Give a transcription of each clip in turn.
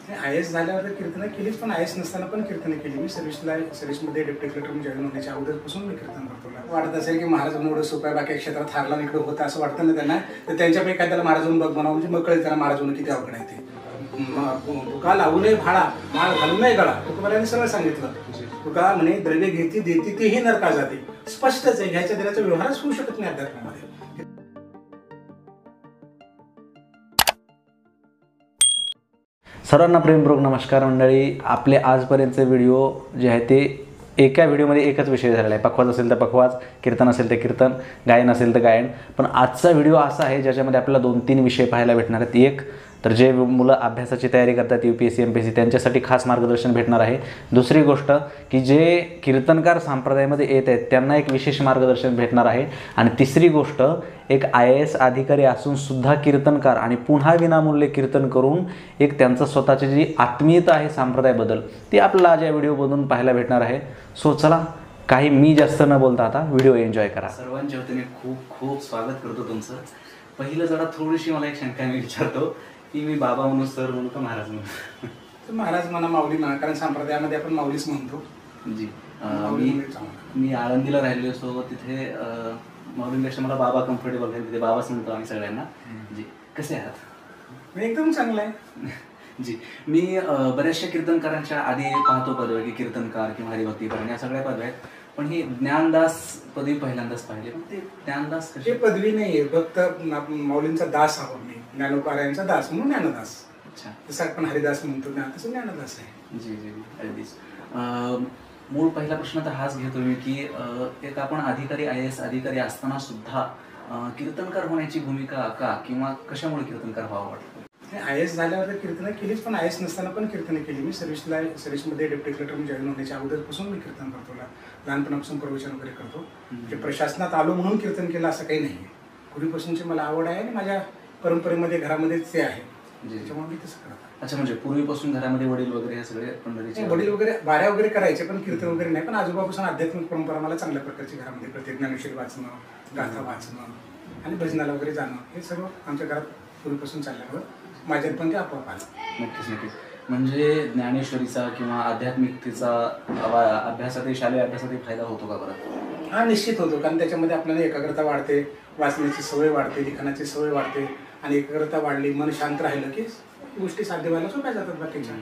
IAS झाल्यावर कीर्तन केलीच, पण IAS नसताना पण कीर्तन केली. मी सर्व्हिसमध्ये डेप्युटी कलेक्टर जॉईन होण्याच्या अगोदरपासून मी कीर्तन करतो. वाटत असेल की महाराज एवढं सोपं बाकी क्षेत्रात हारला इकडे होता असं वाटतं ना त्यांना, तर त्यांच्यापैकी काय त्याला महाराज बघ म्हणावं, म्हणजे मग कळेल त्याला महाराज किती अवघड आहे ते. तुका लावू नये भाडा, माळ घालू नये गळा, तुकोबारायांनी सरळ सांगितलं. तुका म्हणे द्रव्य घेते देते तेही नरका जाते. स्पष्टच आहे, घ्यायच्या देण्याचा व्यवहारच होऊ शकत नाही अध्यात्मामध्ये. सर्वांना प्रेमपूर्वक नमस्कार मंडळी. आपले आजपर्यंतचे व्हिडिओ जे आहे ते एका व्हिडिओमध्ये एकच विषय झालेला आहे. पखवाज असेल तर पखवाज, कीर्तन असेल तर कीर्तन, गायन असेल तर गायन. पण आजचा व्हिडिओ असा आहे ज्याच्यामध्ये आपल्याला 2-3 विषय पाहायला भेटणार आहेत. एक तर जे मुलं अभ्यासाची तयारी करतात UPSC MPSC त्यांच्यासाठी खास मार्गदर्शन भेटणार आहे. दुसरी गोष्ट की जे कीर्तनकार संप्रदायामध्ये येत आहेत त्यांना एक विशेष मार्गदर्शन भेटणार आहे. आणि तिसरी गोष्ट, एक IAS अधिकारी असून सुद्धा कीर्तनकार आणि पुन्हा विनामूल्य कीर्तन करून एक त्यांचं स्वतःची जी आत्मीयता आहे संप्रदायाबद्दल ती आपल्याला आज या व्हिडिओमधून पाहायला भेटणार आहे. सो चला, काही मी जास्त न बोलता आता व्हिडिओ एन्जॉय करा. सर्वांच्या वतीने खूप खूप स्वागत करतो तुमचं. पहिलं जरा थोडीशी मला एक शंका मी विचारतो की मी बाबा म्हणून, सर म्हणू का महाराज म्हणू? महाराज म्हणा, माऊली म्हणा, कारण संप्रदायामध्ये आपण माऊलीच म्हणतो. जी, मी आळंदीला राहिलो असतो, तिथे माऊलींपेक्षा मला बाबा कम्फर्टेबल आहे, तिथे बाबाच म्हणतो आम्ही सगळ्यांना. जी, कसे आहात? एकदम चांगलं आहे. जी, मी बऱ्याचशा कीर्तनकारांच्या आधी पाहतो पदवी की कीर्तनकार किंवा हरिभक्तीपरायण या सगळ्या पदव्या आहेत, पण ही ज्ञानदास पदवी पहिल्यांदाच पाहिली. पण ते ज्ञानदास कशी पदवी नाहीये, फक्त माऊलींचा दास आहोत मी, ज्ञानोपारायांचा दास म्हणून ज्ञानदास. अच्छा, जसं आपण हरिदास म्हणतो ना, तसं ज्ञानदास आहे. जी जी अगदीच. मूळ पहिला प्रश्न तर हाच घेतो मी की एक आपण अधिकारी IAS अधिकारी असताना सुद्धा कीर्तनकार होण्याची भूमिका का किंवा कशामुळे कीर्तनकार व्हावं वाटतं? IAS झाल्यावर कीर्तन केलीच, पण IAS नसताना पण कीर्तन केली. मी सर्व्हिसमध्ये डेप्युटी कलेक्टर जॉईन होण्याच्या अगोदरपासून मी कीर्तन करतो. लहानपणापासून प्रवचन वगैरे करतो. म्हणजे प्रशासनात आलो म्हणून कीर्तन केलं असं काही नाही. पूर्वीपासूनची मला आवड आहे आणि माझ्या परंपरेमध्ये घरामध्येच ते आहे, त्याच्यामुळे मी तसं करतो. अच्छा, म्हणजे पूर्वीपासून घरामध्ये वडील वगैरे हे सगळे पंढरीचे वडील वगैरे बाऱ्या वगैरे करायचे, पण कीर्तन वगैरे नाही. पण आजोबापासून आध्यात्मिक परंपरा मला चांगल्या प्रकारची घरामध्ये कळते. ज्ञानेश्वरी वाचणं, गाथा वाचणं आणि भजनाला वगैरे जाणं, हे सर्व आमच्या घरात पूर्वीपासून चालल्यावर माझ्यात पण ते आपोआप आलं. नक्कीच नक्कीच. म्हणजे ज्ञानेश्वरीचा किंवा आध्यात्मिकतेचा अभ्यासातही, शालेय अभ्यासातही फायदा होतो का बरं? हा, निश्चित होतो. कारण त्याच्यामध्ये आपल्याला एकाग्रता वाढते, वाचण्याची सवय वाढते, लिखाणाची सवय वाढते. आणि एकाग्रता वाढली, मन शांत राहिलं की गोष्टी साध्य व्हायला सोप्या जातात बाकीच्या.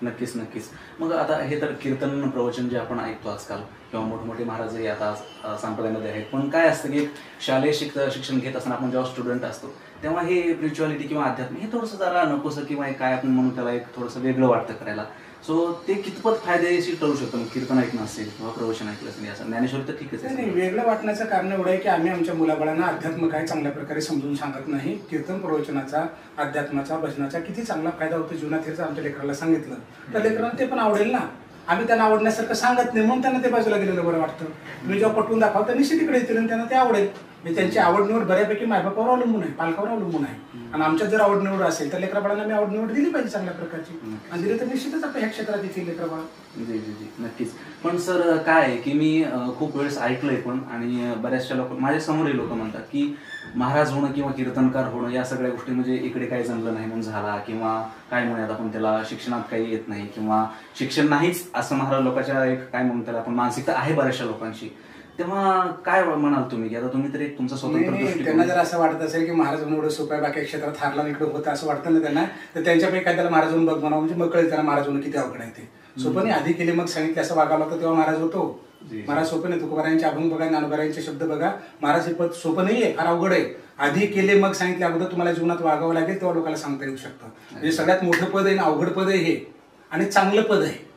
नक्कीच नक्कीच. मग आता हे तर कीर्तन प्रवचन जे आपण ऐकतो आजकाल किंवा मोठमोठे महाराजही आता संप्रदायामध्ये आहेत, पण काय असतं की शालेय शिक्षण घेत असताना आपण जेव्हा स्टुडंट असतो तेव्हा हे स्पिरिच्युअलिटी किंवा अध्यात्म हे थोडंसं जरा नकोसं किंवा काय आपण म्हणू त्याला एक थोडंसं वेगळं वाटतं करायला. सो ते कितपत फायदेशीर ठरू शकतं? मग कीर्तन ऐकणं असेल किंवा प्रवचन ऐकलं असेल, असं ज्ञानेश्वरी तर ठीकच आहे. नाही, वेगळं वाटण्याचं कारण एवढं आहे की आम्ही आमच्या मुलाबाळांना अध्यात्म काय चांगल्या प्रकारे समजून सांगत नाही. कीर्तन प्रवचनाचा, अध्यात्माचा, भजनाचा किती चांगला फायदा होतो जीवनात हे जर आमच्या लेकराला सांगितलं तर लेकरांना ते पण आवडेल ना. आम्ही त्यांना आवडण्यासारखं सांगत नाही म्हणून त्यांना ते बाजूला गेलेलं बरं वाटतं. तुम्ही जेव्हा पटवून दाखवा तर निश्चित तिकडे येतील आणि त्यांना ते आवडेल. म्हणजे त्यांची आवड निवड बऱ्यापैकी मायबापावर अवलंबून आहे, पालकावर अवलंबून आहे. आणि आमच्यात जर आवड निवड असेल तर लेकराबाळांना मी आवड निवड दिली पाहिजे चांगल्या प्रकारची, आणि दिली तर निश्चितच आपल्या ह्या क्षेत्रात येतील लेकराबाळ. जी जी जी नक्कीच. पण सर काय आहे की मी खूप वेळेस ऐकलंय पण, आणि बऱ्याचशा लोक माझ्या समोरही लोक म्हणतात की महाराज होणं किंवा कीर्तनकार होणं या सगळ्या गोष्टी म्हणजे इकडे काही जमलं नाही म्हणून झाला, किंवा काय म्हणूयात आपण त्याला शिक्षणात काही येत नाही किंवा शिक्षण नाहीच असं महाराज लोकांच्या एक काय म्हणून त्याला आपण मानसिकता आहे बऱ्याचशा लोकांची. तेव्हा काय म्हणाल तुम्ही की आता तुम्ही तरी तुमचा स्वतंत्र दृष्टिकोन? त्यांना जर असं वाटत असेल की महाराज म्हणून एवढं सोपं आहे बाकी क्षेत्रात हारला इकडे होतं असं वाटतं ना त्यांना, तर त्यांच्यापैकी काय त्याला महाराज बघ म्हणावं, म्हणजे मग कळेल त्याला महाराज होणं किती अवघड आहे. ते सोपं नाही. आधी केले मग सांगितले असं वागावं लागतं तेव्हा महाराज होतो. महाराज सोपं नाही. तुकोबारायांचे अभंग बघा, ज्ञानोबारायांचे शब्द बघा. महाराज हे पद सोपं नाहीये, फार अवघड आहे. आधी केले मग सांगितले अगोदर तुम्हाला जीवनात वागावं लागेल तेव्हा लोकांना सांगता येऊ शकतं. म्हणजे सगळ्यात मोठं पद आहे, अवघड पद आहे हे, आणि चांगलं पद आहे.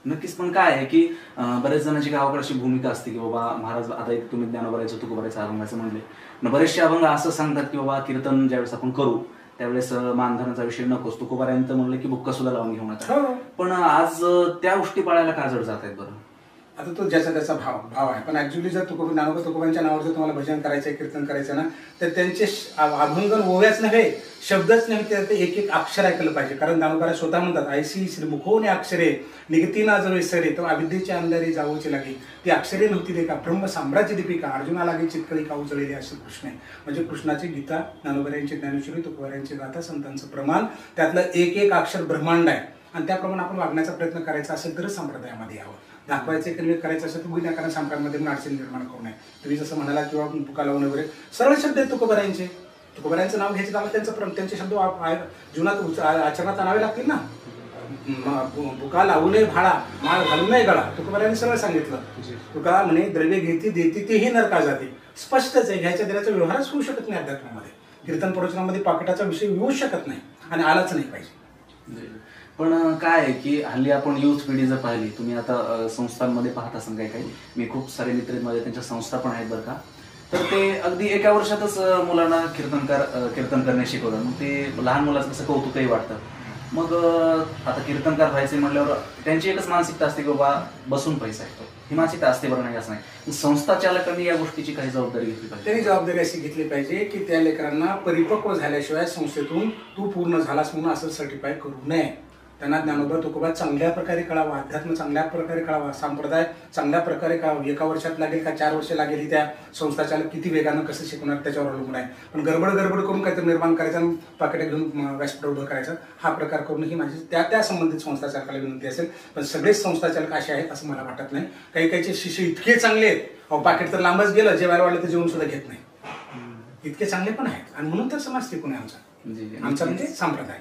नक्कीच. पण काय आहे की बऱ्याच जणांची गावाकडे अशी भूमिका असते की बाबा महाराज, आता एक तुम्ही ज्ञानोबारायचं तुकोबारायचं अभंगाचं म्हणले, बरेचसे अभंग असं सांगतात की बाबा कीर्तन ज्यावेळेस आपण करू त्यावेळेस मानधनाचा विषय नकोस. तुकोबारायंत म्हणलं की बुक्का सुद्धा लावून घेऊ नका. पण आज त्या गोष्टी पाळायला का जड जात आहेत बरं? आता तो ज्याचा त्याचा भाव आहे. पण ऍक्च्युली जर ज्ञानोबा तुकोबांच्या नावावर जर तुम्हाला भजन करायचं आहे, कीर्तन करायचं ना, तर त्यांचे अभंगन ओव्याच नव्हे, शब्दच नव्हे, तर एक एक अक्षर ऐकलं पाहिजे. कारण ज्ञानोबा स्वतः म्हणतात, ऐसी श्रीमुखोने अक्षरे निगती ना जवे सरे, तो अविद्येच्या अंधारी जाऊची लागे, ती अक्षरे नव्हती दे का ब्रह्म साम्राज्य दीपिका, अर्जुना लागे चितकळी का उजळलेली असे कृष्ण आहे. म्हणजे कृष्णाची गीता, ज्ञानोबा यांची ज्ञानेश्वरी, तुकोबा यांची गाथा, संतांचं प्रमाण, त्यातलं एक एक अक्षर ब्रह्मांड आहे. आणि त्याप्रमाणे आपण वागण्याचा प्रयत्न करायचा असेल तरच संप्रदायामध्ये यावं. दाखवायचं करायचं असेल तर बुद्धी कारण संप्रदायामध्ये पण अडचणी निर्माण करू नये. तुम्ही जसं म्हणाला किंवा बुका लावून वगैरे सरळ शब्द आहेत तुकोबारायांचे. तुकोबारायांचं नाव घ्यायचं त्यामुळे त्यांचे शब्द जीवनात आचरणात आणावे लागतील ना. बुका लावू नये भाडा, माळ घालू नये गळा, तुकोबारायांनी सरळ सांगितलं. तुका म्हणे द्रव्य घेते देते तेही नरका जाते. स्पष्टच आहे, घ्यायच्या देण्याचा व्यवहारच होऊ शकत नाही अध्यात्मामध्ये. कीर्तन प्रवचनामध्ये पाकिटाचा विषय येऊ शकत नाही आणि आलाच नाही पाहिजे. पण काय आहे की हल्ली आपण युथ पिढी जर पाहिली, तुम्ही आता संस्थांमध्ये पाहत असाल काही मी खूप सारे मित्र आहेत माझे, त्यांच्या संस्था पण आहेत बरं का, तर ते अगदी एका वर्षातच मुलांना कीर्तन करणे शिकवतात. मग ते लहान मुलाचं कसं कौतुकही वाटतं. मग आता कीर्तनकार व्हायचे म्हटल्यावर त्यांची एकच मानसिकता असते की बाबा बसून पैसा येतो, ही मानसिकता असते बरं, नाही असं नाही. संस्था चालकांनी या गोष्टीची काही जबाबदारी घेतली पाहिजे. त्यांनी जबाबदारी अशी घेतली पाहिजे की त्या लेकरांना परिपक्व झाल्याशिवाय संस्थेतून तू पूर्ण झालास म्हणून असं सर्टिफाय करू नये. त्यांना ज्ञानोबा तुकोबा चांगल्या प्रकारे कळावा, अध्यात्म चांगल्या प्रकारे कळावा, संप्रदाय चांगल्या प्रकारे कळावा. 1 वर्षात लागेल का 4 वर्ष लागेल ही त्या संस्था चालक किती वेगानं कसं शिकवणार त्याच्यावर अवलंबून आहे. पण गडबड करून काहीतरी निर्माण करायचं आणि पाकिटे घेऊन व्यासपीठ उभं करायचं, हा प्रकार करून ही माझी त्या संबंधित संस्था चालकाला विनंती असेल. पण सगळेच संस्था चालक असे आहेत असं मला वाटत नाही. काही शिष्य इतके चांगले आहेत, अहो पाकिट तर लांबच गेलं, जेवायला वाटलं तर जेवण सुद्धा घेत नाही, इतके चांगले पण आहेत. आणि म्हणून तर समाज टिकून आहे आमचा म्हणजे संप्रदाय.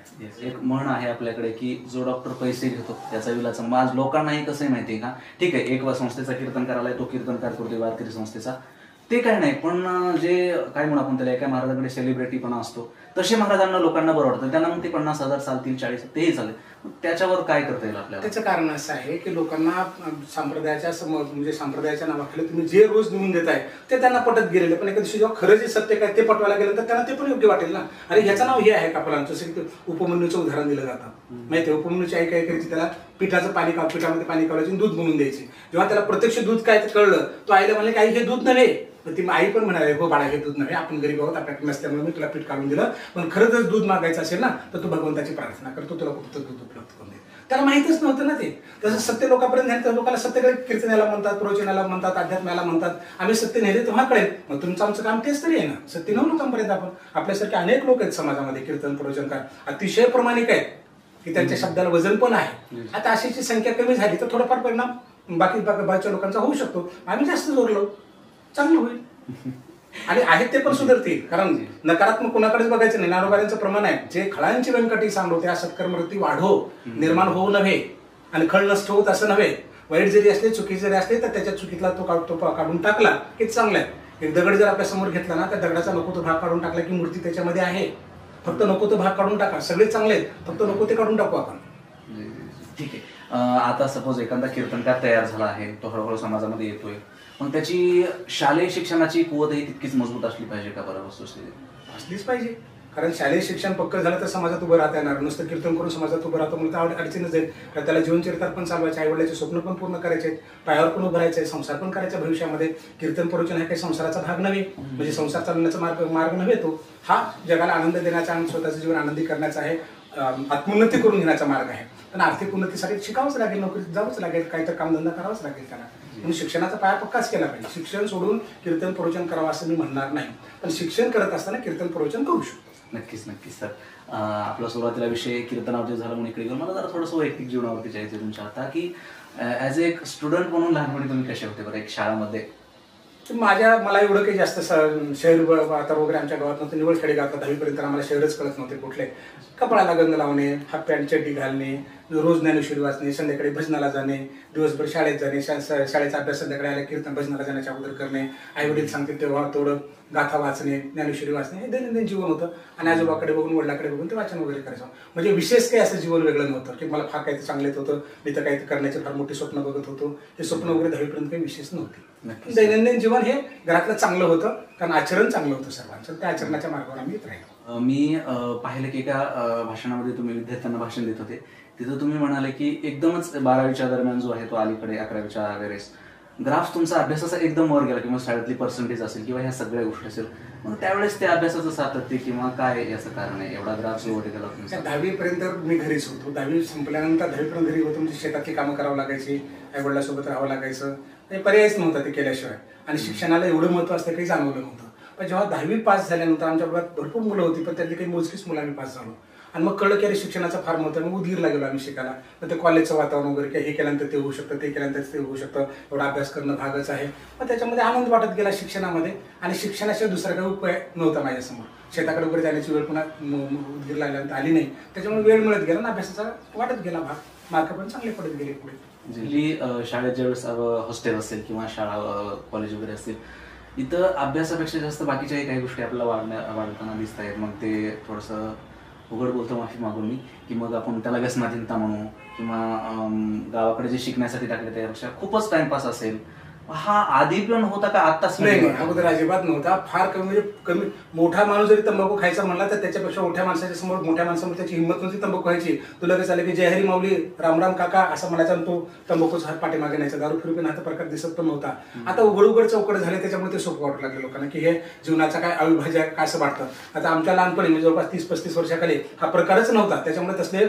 एक म्हण आहे आपल्याकडे की जो डॉक्टर पैसे घेतो त्याचा विलाचा माज. लोकांनाही कसं माहितीये का, ठीक आहे एक संस्थेचा कीर्तन करायला तो कीर्तनकार करतोय वारकरी संस्थेचा, ते काय नाही. पण जे काय म्हणून आपण त्याला एका महाराजांकडे सेलिब्रिटीपणा असतो, तसे महाराजांना लोकांना बरं वाटतं. त्यांना मग ते 50,000 चालतील, 40 तेही चालेल. त्याच्यावर काय करता येईल आपल्याला? त्याचं कारण असं आहे की लोकांना संप्रदायाच्या नावाखाली तुम्ही जे रोज निवडून देताय ते त्यांना पटत गेलेलं. पण एका दिवशी जेव्हा खरं जे सत्य काय ते पटवायला गेलं तर त्यांना ते पण योग्य वाटेल ना. अरे ह्याचं नाव हे आहे का आपल्याला, जसं की उपमन्यूचं उदाहरण दिलं जातं माहिती आहे. उपमन्यूची आई काय करायची, त्याला पिठाचं पाणी पिठामध्ये पाणी काढायचे, दूध बनवून द्यायचे. जेव्हा त्याला प्रत्यक्ष दूध काय ते कळलं, तो आईला म्हणले काही हे दूध नव्हे. ती आई पण म्हणाले, हो बाळा हे दूध नव्हे, आपण गरीब आहोत, आपल्याकडे नसल्यामुळे मी तुला पीठ काढून दिलं. पण खरं जर दूध मागायचं असेल ना तर तू भगवंताची प्रार्थना करतो, तुला कुठं दूध उपलब्ध करून दे. त्याला माहितच नव्हतं ना ते. तसं सत्य लोकांपर्यंत नेलं तर लोकांना सत्य कीर्तनाला म्हणतात, प्रवचनाला म्हणतात, अध्यात्माला म्हणतात. आम्ही सत्य नेले तेव्हा कळेल. मग तुमचं आमचं काम तेच तरी आहे ना, सत्य नेऊ लोकांपर्यंत. आपण आपल्यासारखे अनेक लोक आहेत समाजामध्ये कीर्तन प्रवचनकार, अतिशय प्रामाणिक आहेत की त्यांच्या शब्दाला वजन पण आहे. आता अशीची संख्या कमी झाली तर थोडाफार परिणाम बाकीच्या लोकांचा होऊ शकतो. आम्ही जास्त जोरलो चांगलं होईल आणि आहेत ते पण सुधारतील. कारण नकारात्मक कोणाकडेच बघायचं नाही. ज्ञानोबांचं प्रमाण आहे, जे खळांची व्यंकटी सांडो त्या सत्कर्मवृत्ती वाढो, निर्माण होऊ नव्हे आणि खळ नष्ट होत असं नव्हे. वाईट जरी असले, चुकी जरी असले तर त्याच्या चुकीतला तो काढून टाकला की चांगला आहे. एक दगड जर आपल्या समोर घेतला ना, त्या दगडाचा नको तो भाग काढून टाकला की मूर्ती त्याच्यामध्ये आहे. फक्त नको तो भाग काढून टाका, सगळे चांगले आहेत, फक्त नको ते काढून टाकू आपण. ठीक आहे. आता सपोज एखादा कीर्तनकार तयार झाला आहे, तो हळूहळू समाजामध्ये येतोय, पण त्याची शालेय शिक्षणाची कुवतही तितकीच मजबूत असली पाहिजे का बरं? वस्तुस्थिती असलीच पाहिजे. कारण शालेय शिक्षण पक्क झालं तर समाजात उभं राहता येणार. नुसतं कीर्तन करून समाजात उभं राहतो म्हणजे अडचणच जाईल. त्याला जीवनचरित्रात पण चालवायचे, आईवडिलाचे स्वप्न पण पूर्ण करायचे, पायावर पण उभं राहायचंय, संसार पण करायचा भविष्यामध्ये. कीर्तन प्रवचन हा काही संसाराचा भाग नव्हे, म्हणजे संसार चालवण्याचा मार्ग नव्हे. तो हा जगाला आनंद देण्याचा आणि स्वतःचं जीवन आनंदी करण्याचा आहे, आत्मोन्नती करून घेण्याचा मार्ग आहे. पण आर्थिक उन्नतीसाठी शिकावंच लागेल, नोकरीत जावंच लागेल, काहीतरी कामधंदा करावाच लागेल त्याला. म्हणून शिक्षणाचा पाया पक्काच केला पाहिजे. शिक्षण सोडून कीर्तन प्रवचन करावं असं मी म्हणणार नाही, पण शिक्षण करत असताना कीर्तन प्रवचन करू शकतो. नक्कीच सर. आपला सुरुवातीला विषय कीर्तनावरती झाला म्हणून इकडे घेऊन मला जरा थोडंसं वैयक्तिक जीवनावरती जायचं तुमच्या आता की ॲज एक स्टुडंट म्हणून लहानपणी तुम्ही कसे होते बरं एक शाळामध्ये? मला एवढं काही जास्त शहर वातावरण वगैरे आमच्या गावात नव्हतं. निवड खेडेगावात 10वीपर्यंत आम्हाला शहरच कळत नव्हते कुठले. कपड्याला गंध लावणे, हाफ पॅन्ट चड्डी घालणे, रोज ज्ञानेश्वरी वाचणे, संध्याकाळी भजनाला जाणे, दिवसभर शाळेत जाणे, शाळेचा अभ्यास संध्याकाळी आला कीर्तन भजनाला जाण्याच्या अगोदर करणे, आई वडील सांगते तेव्हा थोडं गाथा वाचणे, ज्ञानेश्वरी वाचणे, हे दैनंदिन जीवन होतं. आणि आजोबाकडे बघून वडिलाकडे बघून ते वाचन वगैरे करायचं. म्हणजे विशेष काही असं जीवन वेगळं नव्हतं की मला फार काही चांगलेच होतं, मी तर काही करण्याचे फार मोठी स्वप्न बघत होतो. हे स्वप्न वगैरे 10वीपर्यंत काही विशेष नव्हते. दैनंदिन जीवन हे घरातलं चांगलं होतं, कारण आचरण चांगलं होतं सर्वांचं. त्या आचरणाच्या मार्गावर आम्ही येत राहिलो. मी पाहिलं की एका भाषणामध्ये तुम्ही विद्यार्थ्यांना भाषण देत होते, तिथं तुम्ही म्हणाले की एकदमच 12वीच्या दरम्यान जो आहे तो अलीकडे 11वीच्या वेळेस ग्राफ तुमचा अभ्यासाचा एकदम वर गेला किंवा शाळेतली पर्सेंटेज असेल किंवा ह्या सगळ्या गोष्टी असेल, मग त्यावेळेस ते अभ्यासाचं सातत्य किंवा काय याचं कारण आहे एवढा ग्राफ जो वर गेला तुमचा? 10वी पर्यंत मी घरीच होतो. 10वी संपल्यानंतर 10वी पर्यंत घरी होतो, म्हणजे शेतातली कामं करावं लागायची, आईवडिलांसोबत राहावं लागायचं, काही पर्यायच नव्हता ते केल्याशिवाय. आणि शिक्षणाला एवढं महत्त्व असतं काही जाणवलं नव्हतं. पण जेव्हा 10वी पास झाल्यानंतर आमच्या वर्गात भरपूर मुलं होती, पण त्यातली काही मोजकीच मुलं आम्ही पास झालो. आणि मग कळलं की अरे शिक्षणाचा फार महत्त्व आहे. मग उदगीरला गेलो आम्ही शिकायला. तर ते कॉलेजचं वातावरण वगैरे की हे केल्यानंतर ते होऊ शकतं, ते केल्यानंतर ते होऊ शकतं, एवढा अभ्यास करणं भागच आहे. मग त्याच्यामध्ये आनंद वाटत गेला शिक्षणामध्ये. आणि शिक्षणाशिवाय दुसरा काही उपाय नव्हता माझ्यासमोर. शेताकडे वगैरे जाण्याची वेळ पुन्हा उदगीरला आल्यानंतर आली नाही. त्याच्यामुळे वेळ मिळत गेला ना अभ्यासाचा वाटत गेला भाग. मार्क पण चांगले पडत गेले पुढे. जी शाळेत ज्यावेळेस हॉस्टेल असेल किंवा शाळा कॉलेज वगैरे असेल, इथं अभ्यासापेक्षा जास्त बाकीच्याही काही गोष्टी आपल्याला वाढताना दिसत आहेत. मग ते थोडंसं उघड बोलतो, माफी मागून मी, की मग आपण त्याला व्यसनाधीनता म्हणू किंवा गावाकडे जे शिकण्यासाठी टाकले त्यापेक्षा खूपच टाइमपास असेल. हा आधी पण होता का आत्ताच? नाही, अगोदर अजिबात नव्हता. फार कमी म्हणजे कमी. मोठा माणूस जरी तंबाखू खायचा म्हणला तर त्याच्यापेक्षा मोठ्या माणसाच्या समोर, मोठ्या माणसामध्ये त्याची हिंमत नव्हती तंबाखू खायची. तुला लगेच आलं की जय हरी माऊली, रामराम काका असं म्हणायचा, तो तंबाखूचा हात पाठीमागे न्यायचा. दारू फिरू पण हा प्रकार दिसत पण नव्हता. आता उघड चौकड झाले, त्याच्यामुळे ते सोपं वाटू लागले लोकांना की हे जीवनाचा काय अविभाज्य काय असं वाटतं. आता आमच्या लहानपणी म्हणजे जवळपास 30-35 वर्षाखाली हा प्रकारच नव्हता. त्याच्यामुळे तसले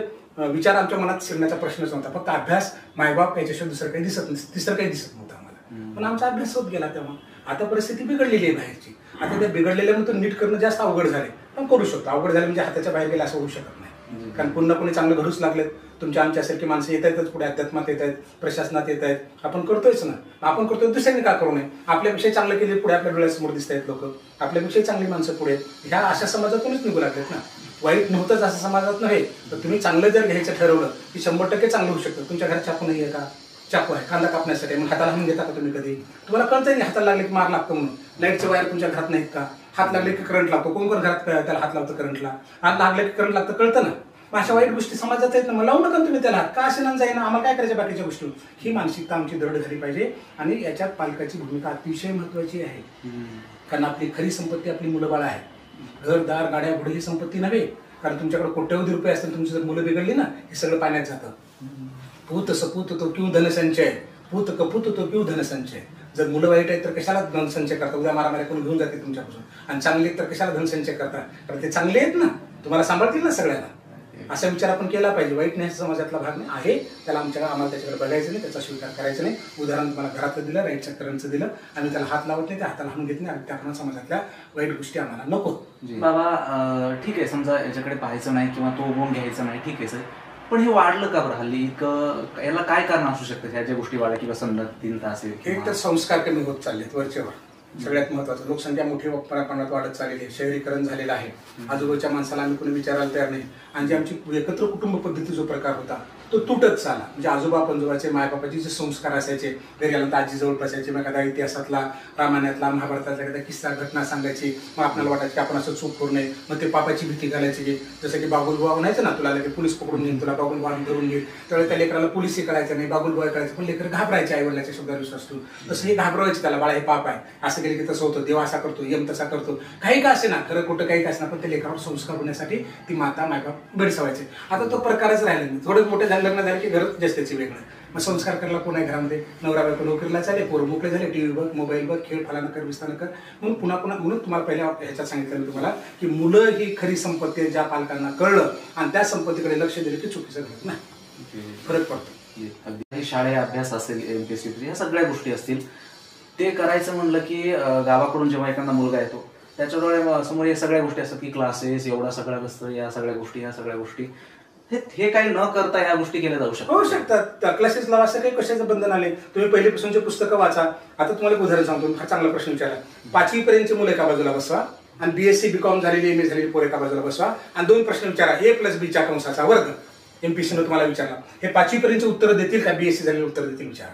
विचार आमच्या मनात शिरण्याचा प्रश्नच नव्हता. फक्त अभ्यास, मायबाप याच्याशिवाय दुसरं काही दिसत नाही, तिसरं काही दिसत नव्हतं आम्हाला. पण आमचा अभ्यास होत गेला. तेव्हा आता परिस्थिती बिघडलेली आहे बाहेरची. आता त्या बिघडलेल्यानंतर नीट करणं जास्त अवघड झाले. पण करू शकतो. अवघड झालं म्हणजे हाताच्या बाहेर गेलं असं होऊ शकत नाही. कारण पुन्हा कोणी चांगलं घडूच लागलेत. तुमच्या आमच्यासारखी माणसं येत आहेतच पुढे, अध्यात्मात येत आहेत, प्रशासनात येत आहेत. आपण करतोयच ना. आपण करतोय, दुसऱ्यांनी का करू नये? आपल्यापेक्षा चांगलं केले पुढे आपल्या डोळ्यासमोर दिसत आहेत लोक. आपल्यापेक्षा चांगली माणसं पुढे. ह्या अशा समाजातूनच निघू लागलेत ना. वाईट नव्हतंच असं समाजात नव्हे. तर तुम्ही चांगलं जर घ्यायचं ठरवलं की 100% चांगलं होऊ शकतं. तुमच्या घरात चाकू नाही आहे का? चाकू आहे कांदा कापण्यासाठी. मग हाताला हाणून घेता का तुम्ही कधी? तुम्हाला कळतंय नाही हाताला लागले की मार लागतो म्हणून. लाईटचे वायर तुमच्या घरात नाहीत का? हात लागले की करंट लागतो. कोण कोण घरात त्याला हात लावतं करंटला? हात लागले की करंट लागतं, कळतं ना. मग अशा वाईट गोष्टी समाजात आहेत ना. मग लावू नका तुम्ही त्याला. का असे ना जाईना, आम्हाला काय करायचं बाकीच्या गोष्टी? ही मानसिकता आमची दृढ झाली पाहिजे. आणि याच्यात पालकाची भूमिका अतिशय महत्वाची आहे. कारण आपली खरी संपत्ती आपली मुलं बाळ आहे. घरदार, गाड्या, घोडे ही संपत्ती नव्हे. कारण तुमच्याकडे कोट्यवधी रुपये असतील, तुमची जर मुलं बिघडली ना, हे सगळं पाण्यात जातं. पूत सपूत तो क्यू धनसंचय, पूत कपूत तो क्यू धनसंचय. जर मुलं वाईट आहेत तर कशाला धनसंचय करता? उद्या मारामारी कोण घेऊन जाते तुमच्यापासून. आणि चांगले तर कशाला धनसंचय करता? कारण ते चांगले आहेत ना, तुम्हाला सांभाळतील ना सगळ्यांना. असा विचार आपण केला पाहिजे. वाईट नाही समाजातला भाग नाही आहे. त्याला आम्हाला त्याच्याकडे बघायचं नाही, त्याचा स्वीकार करायचा नाही. उदाहरण तुम्हाला घरातलं दिलं, राईटच्या करंटचं दिलं, आम्ही त्याला हात लावत नाही, त्या हाताला हाणून घेत नाही. आणि त्याप्रमाणे समाजातल्या वाईट गोष्टी आम्हाला नको. बाबा ठीक आहे, समजा याच्याकडे पाहायचं नाही किंवा तो गुण घ्यायचा नाही, ठीक आहे सर. पण हे वाढलं का बरं हल्ली? याला काय कारण असू शकतं? ह्या ज्या गोष्टी वाढल्या किंवा संलग्नता असेल, एक तर संस्कार कमी होत चाललेत वरचेवर. सगळ्यात महत्वाचं, लोकसंख्या मोठी प्रमाणात वाढत चाललेली आहे. शहरीकरण झालेलं आहे. आजूबाजूच्या माणसाला आम्ही कोणी विचारायला तयार नाही. आणि जी आमची एकत्र कुटुंब पद्धती जो प्रकार होता तो तुटत चालला. म्हणजे आजोबा पंजोबाचे, मायबापाचे जे संस्कार असायचे, घरी आल्यानंतर आजी जवळ बसायचे, मग एखादा इतिहासातला, रामायणातला, महाभारतातला एखादा किस्सा घटना सांगायची. मग आपल्याला वाटायचं की आपण असं चूक करू नये. मग ते पापाची भीती घालायची की जसं की बागुलबुवा म्हणायचं ना, तुला की पोलीस पकडून घेईल, तुला बागुलबुवा धरून घेईल. त्यावेळेस त्या लेकराला पोलीसही कळायचं नाही, बागुलबुवा कळायचं. पण लेकर घाबरायचे आईवडिलाच्या शब्दावर विश्वास ठेवून. तसं हे घाबरवायचे त्याला, बाळा हे पाप आहे, असं केलं की तसं होतं, देव असा करतो, यम तसा करतो. काही का असे ना, खरं कुठं काही का असे ना, पण त्या लेकरावर संस्कार होण्यासाठी ती माता मायबाप बेडसावायचे. आता तो प्रकारच राहिला नाही. थोडं मोठे झाले, लग्न झाले की घर जास्त त्याचे वेगळं. मग संस्कार करायला कोण आहे घरामध्ये? नवरा बायको नोकरीला चाले, पोरं मोकळे झाले, टीव्ही बघ, मोबाईल बघ, खेळ फलानं कर, विस्तार कर. म्हणून पुन्हा म्हणून तुम्हाला पहिल्या ह्याच्यात सांगितलं मी तुम्हाला की मुलं ही खरी संपत्ती आहे. ज्या पालकांना कळलं आणि त्या संपत्तीकडे लक्ष दिलं की चुकीचं घडत नाही, फरक पडतो. अगदी शाळे अभ्यास असेल, MPSC ह्या सगळ्या गोष्टी असतील, ते करायचं म्हणलं की गावाकडून जेव्हा एखादा मुलगा येतो त्याच्यामुळे समोर या सगळ्या गोष्टी असतात की क्लासेस एवढा सगळं असतं, या सगळ्या गोष्टी हे काही न करता ह्या गोष्टी केल्या जाऊ शकतात. होऊ शकतात. क्लासेस लावा, असं काही कशाचं बंधन आले. तुम्ही पहिलीपासूनचे पुस्तकं वाचा. आता तुम्हाला एक उदाहरण सांगतो, हा चांगला प्रश्न विचारला. 5वी पर्यंतची मुलं एका बाजूला बसवा आणि BSc BCom झालेली, MA झालेली पोरं एका बाजूला बसवा आणि 2 प्रश्न विचारा. A+B च्या कंसाचा वर्ग. MPSCनं तुम्हाला विचारला. हे 5वी पर्यंतचे उत्तर देतील का? BSc झालेले उत्तर देतील विचारा.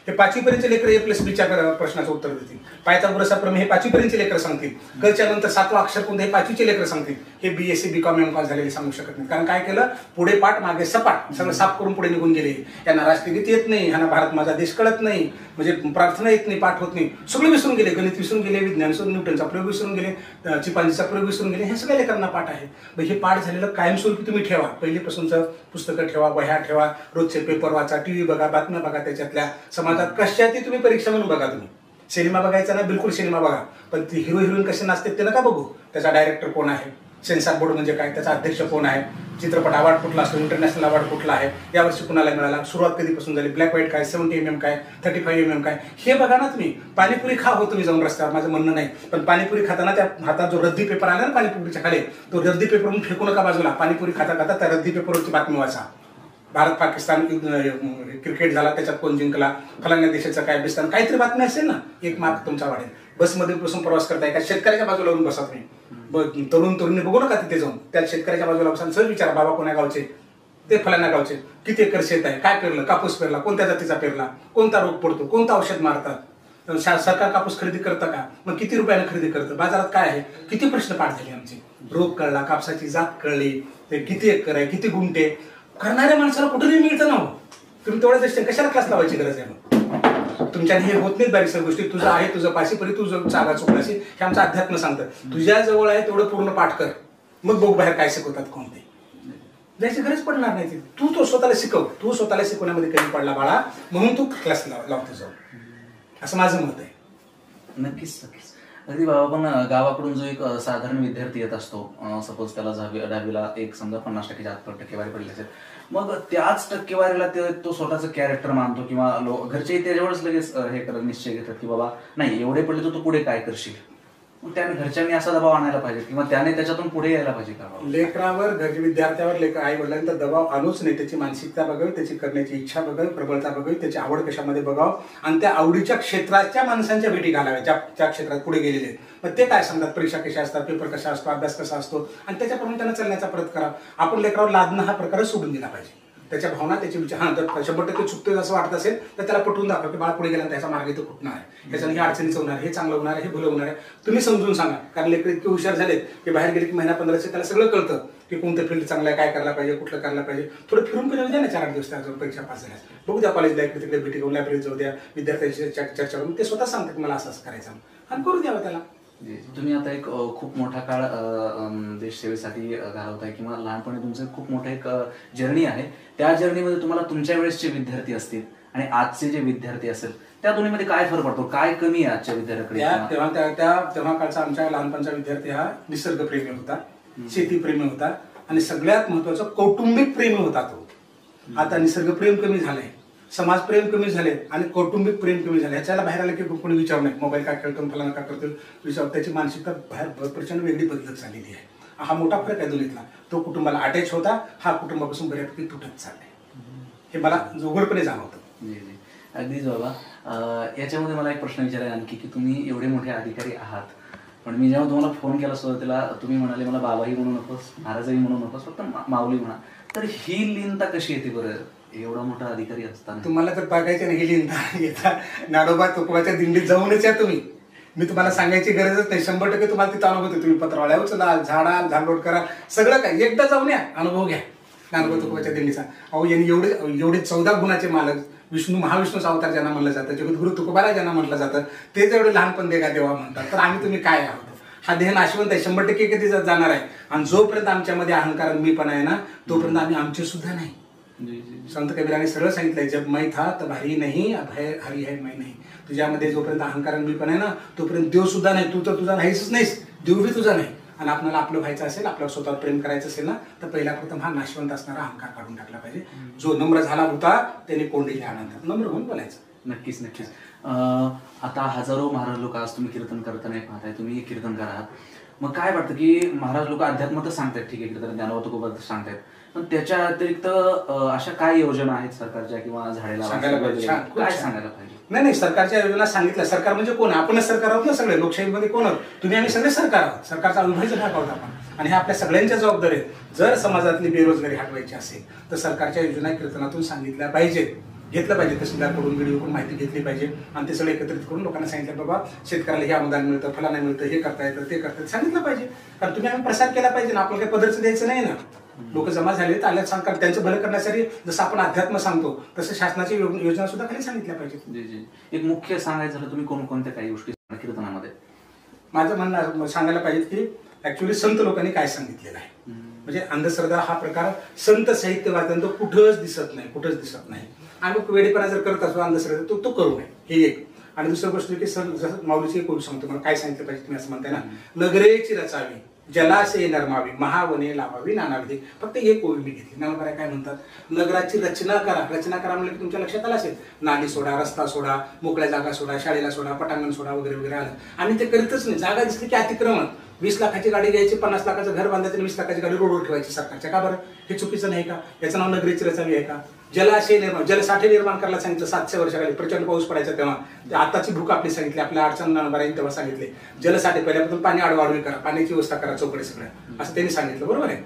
हे 5वी पर्यंतचे लेकर A+B च्या प्रश्नाचं उत्तर देतील. पायथागोरसचा प्रमेय हे 5वी पर्यंतचे लेकर सांगतील. कच्या नंतर 7वं अक्षर कोणतं हे 5वीचे लेकर सांगतील. हे BSc BCom MCom झालेले सांगू शकत नाही. कारण काय केलं, पुढे पाठ मागे सपाट सगळं साफ करून पुढे निघून गेले. यांना राष्ट्रगीत येत नाही, यांना भारत माझा देश कळत नाही, म्हणजे प्रार्थना येत नाही, पाठ होत नाही, सगळं विसरून गेले, गणित विसरून गेले, विज्ञान न्यूटनचा प्रयोग विसरून गेले, चिपांजीचा प्रयोग विसरून गेले. हे सगळ्या लेकरांना पाठ आहे. हे पाठ झालेलं कायमस्वरूपी तुम्ही ठेवा. पहिलीपासूनचं पुस्तकं ठेवा, वह्या ठेवा, रोजचे पेपर वाचा, टीव्ही बघा, बातम्या बघा, त्याच्यातल्या समाजात कशाची तुम्ही परीक्षा म्हणून बघा. तुम्ही सिनेमा बघायचा ना, बिलकुल सिनेमा बघा, पण ती हिरो हिरोईन कसे नाचते ते नका बघू. त्याचा डायरेक्टर कोण आहे, सेन्सॉर बोर्ड म्हणजे काय, त्याचा अध्यक्ष कोण आहे, चित्रपट अवॉर्ड कुठला असतो, इंटरनॅशनल अवॉर्ड कुठला आहे, यावर्षी कुणाला मिळाला, सुरुवात कधीपासून झाली, ब्लॅक व्हाईट काय, 70 mm काय, 35 mm काय, हे बघा ना तुम्ही. पाणीपुरी खा हो तुम्ही जाऊन रस्त्यावर, माझं म्हणणं नाही, पण पाणीपुरी खाताना त्या हातात जो रद्दी पेपर आला ना पाणीपुरीच्या खाली, तो रद्दी पेपर म्हणून फेकू नका बाजूला. पाणीपुरी खाता खाता त्या रद्दी पेपरवरची बातमी वाचा. भारत पाकिस्तान क्रिकेट झाला, त्याच्यात कोण जिंकला, फलाण्या देशाचं काय, बिस्तान, काहीतरी बातमी असेल ना, 1 मार्क तुमचा वाढेल. बसमध्ये बसून प्रवास करताय का, शेतकऱ्याच्या बाजूला येऊन बसा तुम्ही. तरुण तरुणी बघू नका तिथे जाऊन, त्या शेतकऱ्याच्या बाजूला बसा, सहज विचारा, बाबा कोण्या गावचे, ते फलाण्या गावचे, किती एकर शेत आहे, काय पेरलं, कापूस पेरला, कोणत्या जातीचा पेरला, कोणता रोग पडतो, कोणतं औषध मारतात, सरकार कापूस खरेदी करतं का, मग किती रुपयाने खरेदी करतं, बाजारात काय आहे, किती प्रश्न पाठ झाले आमचे. रोग कळला, कापसाची जात कळली, ते किती एकर आहे, किती गुंठे. करणाऱ्या माणसाला कुठेही मिळतं ना हो. तुम्ही तेवढ्या कशाला क्लास लावायची गरज आहे मग. तुमच्याने हे होत नाहीत बारीक गोष्टी. तुझं आहे, तुझं पाशी परी तुझं चागा चुकलाशी, हे आमचं अध्यात्म सांगतं. तुझ्या जवळ आहे तेवढं पूर्ण पाठ कर, मग बघ बाहेर काय शिकवतात कोणते. जायची गरज पडणार नाही. तू तो स्वतःला शिकव. तू स्वतःला शिकवण्यामध्ये कमी पडला बाळा, म्हणून तू क्लास लावतो जाऊ, असं माझं मत आहे. नक्कीच नक्कीच. अगदी बाबा, पण गावाकडून जो एक साधारण विद्यार्थी येत असतो, सपोज त्याला 10वीला एक समजा 50% आत टक्केवारी पडली असेल, मग त्याच टक्केवारीला तो स्वतःचं कॅरेक्टर मानतो, किंवा घरचे त्याच्यावरच लगेच हे करत निश्चय घेतात की बाबा नाही एवढे पडले तर तू पुढे काय करशील. मग त्याने घरच्यांनी असा दबाव आणायला पाहिजे, किंवा त्याने त्याच्यातून पुढे यायला पाहिजे का? लेकरावर, विद्यार्थ्यावर आई वडिलांचा दबाव आणूच नाही. त्याची मानसिकता बघावी, त्याची करण्याची इच्छा बघावी, प्रबळता बघावी, त्याची आवड कशामध्ये बघावं, आणि त्या आवडीच्या क्षेत्राच्या माणसांच्या भेटी घालाव्या, त्या क्षेत्रात पुढे गेलेले. मग ते काय सांगतात, परीक्षा कशा असतात, पेपर कसा असतो, अभ्यास कसा असतो, आणि त्याच्याप्रमाणे त्यांना चालण्याचा प्रयत्न करावा. आपण लेकरावर लादणं हा प्रकार सोडून दिला पाहिजे. त्याच्या भावना, त्याचे विचार, हा जर 100% चुकतोय असं वाटत असेल तर त्याला पटवून दाखवा की बाळा पुढे गेला त्याचा मार्ग इथं फुटणार आहे, त्याच्याने हे अडचणीचं होणार, हे चांगलं होणार आहे, हे भलं होणार आहे. तुम्ही समजून सांगा. कारण लेकर इतके हुशार झालेत की बाहेर गेले की महिना 15 त्याला सगळं कळतं की कोणतं फील्ड चांगलं आहे, काय करायला पाहिजे, कुठलं करायला पाहिजे. थोडं फिरून फिरून द्या ना 4-8 दिवस त्याच्या परीक्षा पास झाल्यास. बघू द्या कॉलेजला, इकडे तिकडे भेटी घेऊन लायब्ररीत जाऊ द्या, विद्यार्थ्यांशी चर्चा करून ते स्वतः सांगतात की मला असं असं करायचं, आणि करू द्यावं त्याला. तुम्ही आता एक खूप मोठा काळ देश सेवेसाठी घालवताय, किंवा लहानपणी तुमचं खूप मोठं एक जर्नी आहे. त्या जर्नीमध्ये तुम्हाला तुमच्या वेळेसचे विद्यार्थी असतील आणि आजचे जे विद्यार्थी असेल, त्या दोन्हीमध्ये काय फरक पडतो, काय कमी आहे आजच्या विद्यार्थ्याकडे? तेव्हा काळचा आमच्या लहानपणचा विद्यार्थी हा निसर्गप्रेमी होता, शेतीप्रेमी होता, आणि सगळ्यात महत्वाचा कौटुंबिक प्रेमी होता तो. आता निसर्गप्रेम कमी झालंय, समाजप्रेम कमी झाले, आणि कौटुंबिक प्रेम कमी झाले. ह्याच्याला बाहेर आलं की कोणी विचारू नये, मोबाईल काय खेळतो, फलाना काय करतो विचार. त्याची मानसिकता बाहेर प्रचंड वेगळी बदलत चाललेली आहे. हा मोठा फरक आहे दोन्हीतला. तो कुटुंबाला अटॅच होता, हा कुटुंबापासून बऱ्यापैकी तुटत चाललाय, हे मला उघडपणे जाणवतं. अगदीच बाबा. याच्यामध्ये मला एक प्रश्न विचारायला आणखी, की तुम्ही एवढे मोठे अधिकारी आहात, पण मी जेव्हा तुम्हाला फोन केला सुरुवातीला तुम्ही म्हणाले मला बाबाही म्हणू नकोस, महाराजही म्हणू नकोस, फक्त माऊली म्हणा. तर ही लीनता कशी येते बरं एवढा मोठा अधिकारी असताना? तुम्हाला तर बघायचं नाही ही लीनता. येता नाडोबा तुकोबाच्या दिंडीत जाऊनच या तुम्ही. मी तुम्हाला सांगायची गरजच नाही. 100% तुम्हाला तिथं अनुभव येतो. तुम्ही पत्रावळ्या उचला, झाडा झाडलोट करा, सगळं काय एकदा जाऊन या, अनुभव घ्या नानोबा तुकोबाच्या दिंडीचा. अहो यांनी एवढे 14 गुणाचे मालक, विष्णू महाविष्णूचा अवतार ज्यांना म्हणलं जातं, जगद्गुरु तुकोबाला ज्यांना म्हटलं जातं, तेच एवढे लहानपण देगा देवा म्हणतात. तर आम्ही तुम्ही काय आहोत? हा देह नाशवंत आहे, 100% कधी जाणार आहे. आणि जोपर्यंत आमच्यामध्ये अहंकार मी पण आहे ना, तोपर्यंत आम्ही आमचे सुद्धा नाही. संत कबीराने सरळ सांगितलंय, जब मैं था तब हरी नहीं, अब है हरी है मैं नहीं. तुझ्यामध्ये जोपर्यंत अहंकार मी पण आहे ना, तोपर्यंत देव सुद्धा नाही. तू तर तुझा नाहीच नाहीस, देव बी तुझा नाही. आणि आपल्याला आपलं व्हायचं असेल, आपल्याला स्वतःवर प्रेम करायचं असेल ना, तर पहिला प्रथम हा नाशवंत असणारा अहंकार काढून टाकला पाहिजे. जो नम्र झाला होता त्याने कोंडीले आनंदात, नम्र होऊन बोलायचं. नक्कीच नक्कीच. आता हजारो महाराज लोक आज तुम्ही कीर्तन करताना पाहताय, तुम्ही कीर्तनकार आहात. मग काय वाटतं की महाराज लोक अध्यात्म तर सांगतात, ठीक आहे, कीर्तन ज्ञानोबा तुकोबा सांगतायत, पण त्याच्या अतिरिक्त अशा काय योजना आहेत सरकारच्या, किंवा झाडेला काय सांगायला पाहिजे? नाही, सरकारच्या योजना सांगितल्या. सरकार म्हणजे कोण? आपणच सरकार आहोत ना सगळे. लोकशाहीमध्ये कोण आहोत? तुम्ही आम्ही सगळे सरकार आहोत. सरकारचा अविभाज्य भाग आहोत आपण, आणि हे आपल्या सगळ्यांच्या जबाबदारी आहेत. जर समाजातली बेरोजगारी हटवायची असेल तर सरकारच्या योजना कीर्तनातून सांगितल्या पाहिजेत. घेतलं पाहिजे, तहसीलदारकडून व्हिडिओकडून माहिती घेतली पाहिजे आणि ते सगळं एकत्रित करून लोकांना सांगितलं बाबा शेतकऱ्याला हे अनुदान मिळतं, फलाना मिळतं, हे करता येतं, ते करता येतं सांगितलं पाहिजे. कारण तुम्ही आम्ही प्रसार केला पाहिजे ना, आपल्याला काही पदरचं द्यायचं नाही ना. लोक जमा झाले तर आल्यात सांगतात, त्यांचं भलं करण्यासाठी जसं आपण अध्यात्म सांगतो तसं शासनाची योजना सुद्धा खाली सांगितल्या पाहिजेत. जी जी. एक मुख्य सांगायचं झालं तुम्ही कोणकोणत्या काही गोष्टी कीर्तनामध्ये माझं म्हणणं सांगायला पाहिजे की ऍक्च्युली संत लोकांनी काय सांगितलेलं आहे. म्हणजे अंधश्रद्धा हा प्रकार संत साहित्य वाचताना कुठंच दिसत नाही. आम्ही वेळेपणा जर करत असतो अंधश्रद्धा तो करू नये, हे एक. आणि दुसरी गोष्ट की जसं माऊलीची एक गोष्ट सांगतो, मला काय सांगितलं पाहिजे तुम्ही असं म्हणताय ना, नगरेची रचावी जलाशय नरमावी महावने लावावी नानाविधी. फक्त एक ओळी मी घेतली. नाना काय म्हणतात, नगराची रचना करा म्हणजे की तुमच्या लक्षात आलं असेल, नाली सोडा, रस्ता सोडा, मोकळ्या जागा सोडा, शाळेला सोडा, पटांगण सोडा वगैरे वगैरे आलं. आणि ते करीतच नाही. जागा दिसली की अतिक्रमण. 20 लाखाची गाडी घ्यायची, 50 लाखाचं घर बांधायचं, 20 लाखाची गाडी रोडवर ठेवायची सरकारच्या. का बरं? हे चुकीचं नाही का? याचं नाव नगरीची रचावी आहे का? जलाशय निर्माण, जलसाठे निर्माण करायला सांगितलं 700 वर्षाखाली. प्रचंड पाऊस पडायचा तेव्हा. आताची भूक आपली सांगितली, आपल्या अडचण नंबरांनी तेव्हा सांगितले जलसाठे पहिल्यापासून पाणी आडवाडवी करा, पाण्याची व्यवस्था करा चौकडे सगळ्या, असं त्यांनी सांगितलं. बरोबर आहे.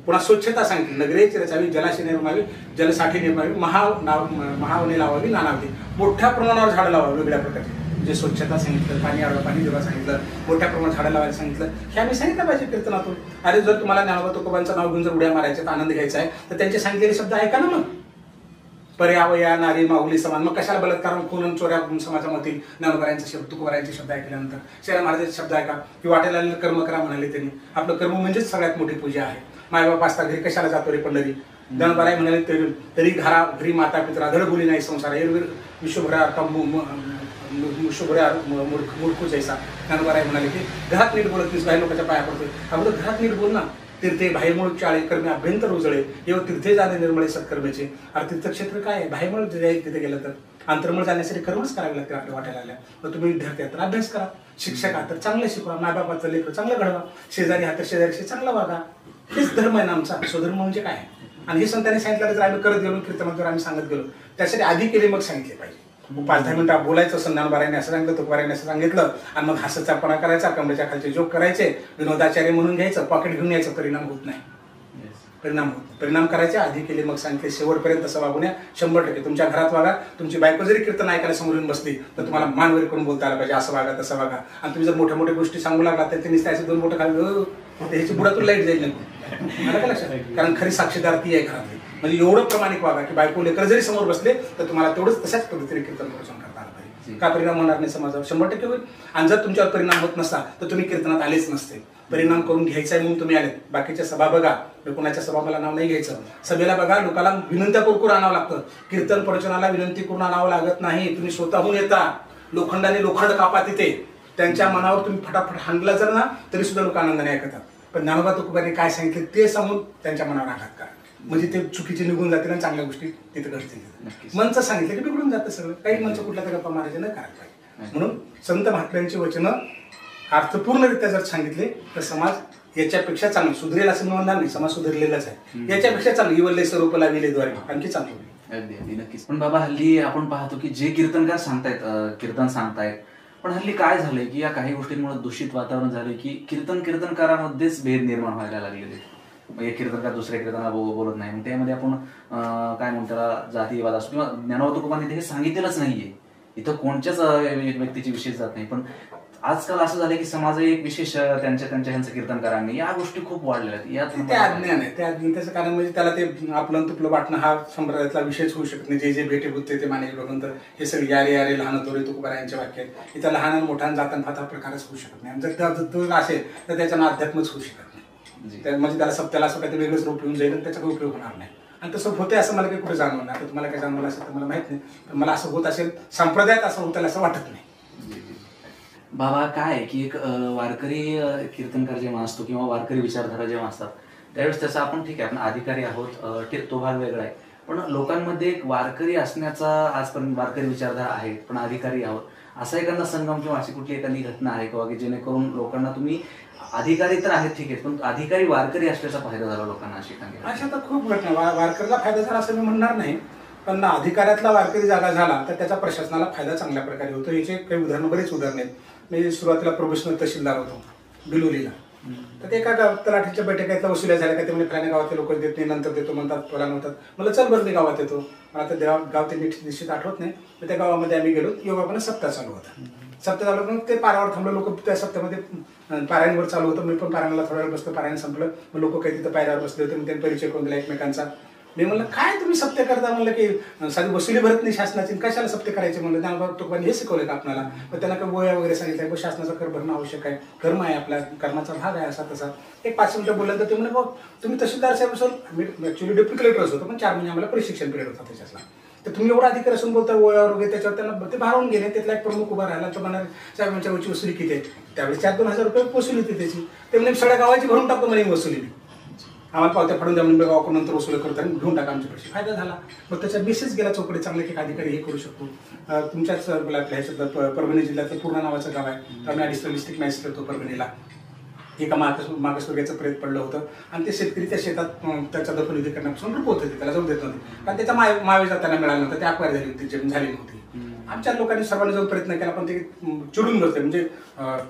पुन्हा स्वच्छता सांगितली, नगरीची रचावी जलाशय निर्मावी जलसाठे निर्मावी महावने लावावी नानाविधी. मोठ्या प्रमाणावर झाडं लावावी वेगळ्या प्रकारची. जे स्वच्छता सांगितलं, पाणी जेव्हा सांगितलं, मोठ्या प्रमाणात झाडं लावायला सांगितलं, हे आम्ही सांगितलं पाहिजे कीर्तनातून. अरे जर तुम्हाला ज्ञानोबा तुकोबांचं नाव घेऊन जर उड्या मारायचं आनंद घ्यायचा आहे तर त्यांचे सांगितलेले शब्द ऐका ना. मग पर्यावया नारी माऊली समान, मग कशाला बलात्कार खून चोऱ्या समाजामध्ये ज्ञानोबारायांचे शब्द तुकोबारायांचे शब्द ऐकल्यानंतर शेरा महाराजांचे शब्द ऐका की वाटेला कर्म करा म्हणाले त्यांनी. आपलं कर्म म्हणजेच सगळ्यात मोठी पूजा आहे. मायबाप असता घरी कशाला जातो रे पंढरी. ज्ञानोबाराय म्हणाले तरी घरी माता पित्रा धड बोली नाही संसार विश्वभरा मूर्खू जैसा. ज्ञानोबाराय म्हणाले की घरात नीट बोलत तीस बाहेर लोकांच्या पाया पडतोय. अगोदर घरात नीट बोल ना. तीर्थे बाहेरमूळ चाळे कर्मे अभ्यंतर उजळे एव तीर्थे जाणे निर्मळे सत्कर्मेचे. अरे तीर्थक्षेत्र काय आहे? बाहेरमूळ तिथे गेलं तर अंतर्मूळ जाण्यासाठी कर्मच करावे लागते आपल्या वाट्याला आल्या. मग तुम्ही विद्यार्थी आहात तर अभ्यास करा, शिक्षक आहात तर चांगलं शिकवा, मायबापाचं लेकर चांगलं घडवा, शेजारी आहात तर शेजारीशी चांगला वागा. हेच धर्म आहे ना आमचा. स्वधर्म म्हणजे काय? आणि हे संतांनी सांगितलं तर आम्ही करत गेलो, कीर्तनाद्वारे आम्ही सांगत गेलो. त्यासाठी आधी केले मग सांगितले पाहिजे. 5-10 मिनिटं बोलायचं, ज्ञानोबारायांनी असं सांगितलं, तुकोबारायांनी असं सांगितलं, आणि मग हसतचापणा करायचा, कमरेच्या खालचे जोक करायचे, विनोदाचार्य म्हणून घ्यायचं, पॉकेट घेऊन यायचं. परिणाम होत नाही. परिणाम करायचे आधी केले मग सांगितले. शेवटपर्यंत असं वागू नये. 100% तुमच्या घरात वागा. तुमची बायको जरी कीर्तन ऐकायला समोर येऊन बसली तर तुम्हाला मानवर करून बोलता आलं पाहिजे, असं वागा तसं वागा. आणि तुम्ही जर मोठ्या मोठ्या गोष्टी सांगू लागला तर त्यांनी त्याचे 2 बोटं खाली ह्याची बुडातून लाईट जाईल नाही. मला काय लक्षात? कारण खरी साक्षीदार ती आहे घरातली. म्हणजे एवढं प्रामाणिक वागा की बायको लेकर जरी समोर बसले तर तुम्हाला तेवढंच तशाच पद्धतीने कीर्तन प्रवचन करता आलं पाहिजे. का परिणाम होणार नाही समाजावर? 100% होईल. आणि जर तुमच्यावर परिणाम होत नसता तर तुम्ही कीर्तनात आलेच नसते. परिणाम करून घ्यायचा आहे म्हणून तुम्ही आले. बाकीच्या सभा बघा, कोणाच्या सभा मला नाव नाही घ्यायचं. सभेला बघा, लोकांना विनंत्या करून आणावं लागतं. कीर्तन प्रवचनाला विनंती करून आणावं लागत नाही. तुम्ही स्वतःहून येता. लोखंडाने लोखंड कापा तिथे. त्यांच्या मनावर तुम्ही फटाफट हाणला जर ना तरी सुद्धा लोक आनंदाने ऐकतात. पण ज्ञानोबा तुकोबांनी काय सांगितले ते सांगून त्यांच्या मनावर आघात करा. म्हणजे ते चुकीचे निघून जातील आणि चांगल्या गोष्टी तिथे घडतील. मंच सांगितलं की बिघडून जातं सगळं. काही मंच कुठल्या तर गप्पा मारायचे न करायला पाहिजे. म्हणून संत महात्म्यांची वचनं अर्थपूर्णरित्या जर सांगितले तर समाज याच्यापेक्षा चांगलं सुधरेल असं म्हणणार नाही. समाज सुधारलेलाच आहे. याच्यापेक्षा चांगलं इवल्ले स्वरूप लाविलेद्वारे आणखी चांगलं होईल. अगदी नक्कीच. पण बाबा हल्ली आपण पाहतो की जे कीर्तनकार सांगतायत, कीर्तन सांगतायत, पण हल्ली काय झालंय की या काही गोष्टींमुळे दूषित वातावरण झालंय की कीर्तनकारामध्येच भेद निर्माण व्हायला लागलेले. एक कीर्तनकार दुसऱ्या कीर्तनाला बोलत नाही. त्यामध्ये आपण काय म्हणतो त्याला जातीवाद असतो किंवा ज्ञानोबा तुकोबांनी हे सांगितलेलंच नाहीये. इथं कोणत्याच व्यक्तीची विशेष जात नाही. पण आजकाल असं झालं की समाज एक विशेष त्यांच्या कीर्तनकारांनी या गोष्टी खूप वाढलेल्या आहेत. ते अज्ञान आहे. त्या अज्ञानाचं कारण म्हणजे त्याला ते आपलं तुपलं वाटणं हा संप्रदायातला विषयच होऊ शकत नाही. जे भेटे होते ते माने बघून तर हे सगळे यारे यारे लहान तोरे तुकोबारायांचे वाक्य आहेत. इथं लहान मोठ्या जातान फाता प्रकारच होऊ शकत नाही. जर तो असेल तर त्याचं अध्यात्मच होऊ शकत नाही. म्हणजे त्याला सत्याला असं काहीतरी वेगळंच रूप येऊन जाईल आणि त्याचा काही उपयोग होणार नाही. आणि तसं होते असं मला काही कुठे जाणवलं नाही. आता तुम्हाला काय जाणवलं असेल तर मला माहित नाही. पण मला असं होत असेल, संप्रदायात असं होतं असं वाटत नाही. बाबा काय की एक वारकरी कीर्तनकार जेव्हा असतो किंवा वारकरी विचारधारा जेव्हा असतात त्यावेळेस त्याचा आपण ठीक आहे आपण अधिकारी आहोत, तो भाग वेगळा आहे. पण लोकांमध्ये एक वारकरी असण्याचा आजपर्यंत वारकरी विचारधारा आहे पण अधिकारी आहोत असा एखादा संगम किंवा अशी कुठली एखादी घटना आहे किंवा की जेणेकरून लोकांना तुम्ही अधिकारी तर आहेत ठीक आहे पण अधिकारी वारकरी असल्याचा फायदा झाला लोकांना अशी अशा तर खूप घटना वारकरीला फायदा झाला असं मी म्हणणार नाही. पण अधिकाऱ्यातला वारकरी जागा झाला तर त्याचा प्रशासनाला फायदा चांगल्या प्रकारे होतो. याचे काही बरेच उदाहरण आहेत. मी सुरुवातीला प्रोफेशनल तहसीलदार होतो बिलोलीला. तर ते एका तलाठीच्या बैठकीतल्या वसुल्या झाल्या का ते म्हणजे फलाण्या गावातले लोक देत नाही, नंतर देतो म्हणतात, फलान होतात. मला चल बरं मी गावात येतो. मला तर गाव ते निश्चित आठवत नाही. तर त्या गावामध्ये आम्ही गेलो. योगापणे सप्ताह चालू होता. सप्ताह चालू होतं, ते पारावर थांबलं. लोक त्या सप्त्यामध्ये पारायणवर चालू होतं. मी पण पारायणाला थोड्या वेळ बसतो. पारायण संपलं. मग लोक काही तिथं पायऱ्यावर बसले होते. मग त्यांनी परिचय करून दिला एकमेकांचा. मी म्हणलं काय तुम्ही सप्ते करता, म्हणलं की साधी वसुली भरत नाही शासनाची, कशाला सप्ते करायचे म्हणलं. ज्ञानोबा तुकोबांनी हे शिकवलं का आपल्याला. मग त्यांना काय गोया वगैरे सांगितलं, शासनाचा कर भरणं आवश्यक आहे, कर्म आहे, आपल्या कर्माचा भाग आहे, असा तसा. एक 5 मिनिटं बोललं तर ते म्हणजे बघ तुम्ही तहसीलदार साहेब असून, मी ऍक्च्युली डेप्युटी कलेक्टरच होतो, पण 4 महिने आम्हाला प्रशिक्षण पिरियड होता त्याच्यातला. तर तुम्ही एवढा अधिकारी असून बोलता ओळ्यावर वगैरे, त्याच्यावर त्यांना ते भारावून गेले. त्यातला एक प्रमुख उभा राहिला, तो म्हणाला साहेबांच्या वरची वसुली किती आहे. त्यावेळी 4-2 हजार रुपये वसुली होती त्याची. ते म्हणजे सगळ्या गावाची भरून टाकतो म्हणे वसुली. आम्हाला पावत्या फाडून द्या म्हणजे गावाकडून नंतर वसुली करतो आणि घेऊन टाका आमच्या पैसे. फायदा झाला. मग त्याच्या बेसिस गेला चौकडे चांगले की अधिकारी हे करू शकतो. तुमच्याच ह्याच्यात परभणी जिल्ह्याचं पूर्ण नावाचं गाव आहे. तर आम्ही ॲडिशनल डिस्ट्रिक्ट मॅजिस्ट्रेट होतो परभणीला. एका मागासवर्गीयाचं प्रेत पडलं होतं आणि ते शेतकरी त्या शेतात त्याचा दफनविधी करण्यापासून रूप होते, त्याला जाऊ देत नव्हते. कारण त्याचा मावेजा त्यांना मिळाला नव्हता, ते अक्वायर झाली होती, जमीन झाली नव्हती. आमच्या लोकांनी सर्वांनी जाऊन प्रयत्न केला, पण ते चिडून बसले, म्हणजे